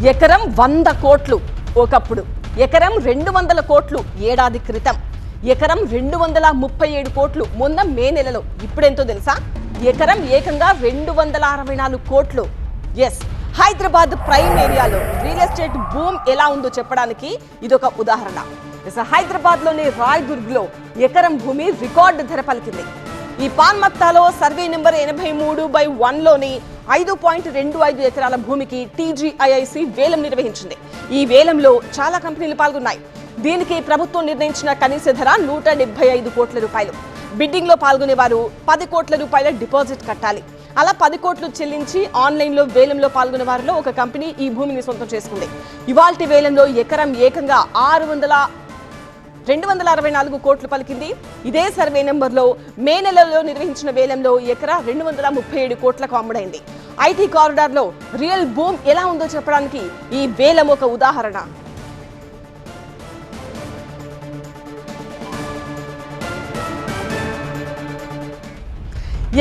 ఎకరం 100 కోట్లు ఒకప్పుడు, ఎకరం 200 కోట్లు ఏడాది క్రితం, ఎకరం 237 కోట్లు మొన్న మే నెలలో. ఇప్పుడెంతో తెలుసా? ఎకరం ఏకంగా 264 కోట్లు. ఎస్, హైదరాబాద్ ప్రైమ్ ఏరియాలో రియల్ ఎస్టేట్ బూమ్ ఎలా ఉందో చెప్పడానికి ఇదొక ఉదాహరణ. హైదరాబాద్ లోని రాయ్దుర్గ్ లో ఎకరం భూమి రికార్డు ధర పలికింది. ఈ పాన్మత్తాలో సర్వే నెంబర్ 83/1లోని 5.25 ఎకరాల భూమికి టీజీఐఐసి వేలం నిర్వహించింది. ఈ వేలంలో చాలా కంపెనీలు పాల్గొన్నాయి. దీనికి ప్రభుత్వం నిర్ణయించిన కనీస ధర 175 కోట్ల రూపాయలు. బిడ్డింగ్ లో పాల్గొనే వారు 10 కోట్ల రూపాయల డిపాజిట్ కట్టాలి. అలా 10 కోట్లు చెల్లించి ఆన్లైన్ లో వేలంలో పాల్గొనే వారిలో ఒక కంపెనీ ఈ భూమిని సొంతం చేసుకుంది. ఇవాల్టి వేలంలో ఎకరం ఏకంగా 264 కోట్లు పలికింది. ఇదే సర్వే నెంబర్లో మే నెలలో నిర్వహించిన వేలంలో ఎకరా 237 కోట్లకు అమ్ముడైంది. ఐటీ కారిడార్ లో రియల్ బూమ్ ఎలా ఉందో చెప్పడానికి ఈ వేలం ఒక ఉదాహరణ.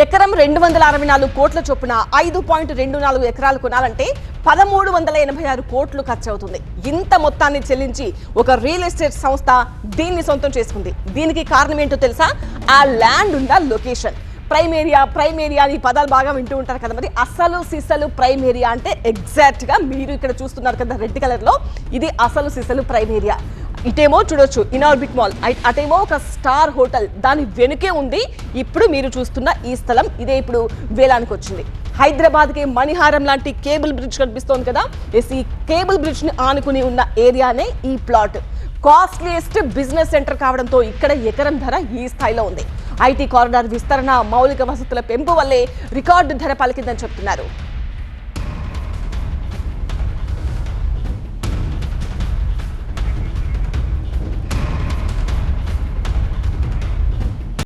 ఎకరం 264 కోట్ల చొప్పున 5.24 ఎకరాలు కొనాలంటే 1386 కోట్లు ఖర్చు అవుతుంది. ఇంత మొత్తాన్ని చెల్లించి ఒక రియల్ ఎస్టేట్ సంస్థ దీన్ని సొంతం చేసుకుంది. దీనికి కారణం ఏంటో తెలుసా? ఆ ల్యాండ్ ఉన్న లొకేషన్. ప్రైమ్ ఏరియా అని పదాలు బాగా వింటూ ఉంటారు కదా. మరి అసలు సిసలు ప్రైమ్ ఏరియా అంటే ఎగ్జాక్ట్ గా మీరు ఇక్కడ చూస్తున్నారు కదా రెడ్ కలర్ లో, ఇది అసలు సిసలు ప్రైమ్ ఏరియా. ఇటేమో చూడొచ్చు ఇనార్బిట్ మాల్, అటేమో ఒక స్టార్ హోటల్, దాని వెనుకే ఉంది ఇప్పుడు మీరు చూస్తున్న ఈ స్థలం. ఇదే ఇప్పుడు వేలానికి వచ్చింది. హైదరాబాద్ కి మణిహారం లాంటి కేబుల్ బ్రిడ్జ్ కనిపిస్తోంది కదా. ఈ కేబుల్ బ్రిడ్జ్ ని ఆనుకుని ఉన్న ఏరియానే ఈ ప్లాట్. కాస్ట్లీయెస్ట్ బిజినెస్ సెంటర్ కావడంతో ఇక్కడ ఎకరం ధర ఈ స్థాయిలో ఉంది. ఐటీ కారిడార్ విస్తరణ, మౌలిక వసతుల పెంపు వల్లే రికార్డు ధర పలికిందని చెప్తున్నారు.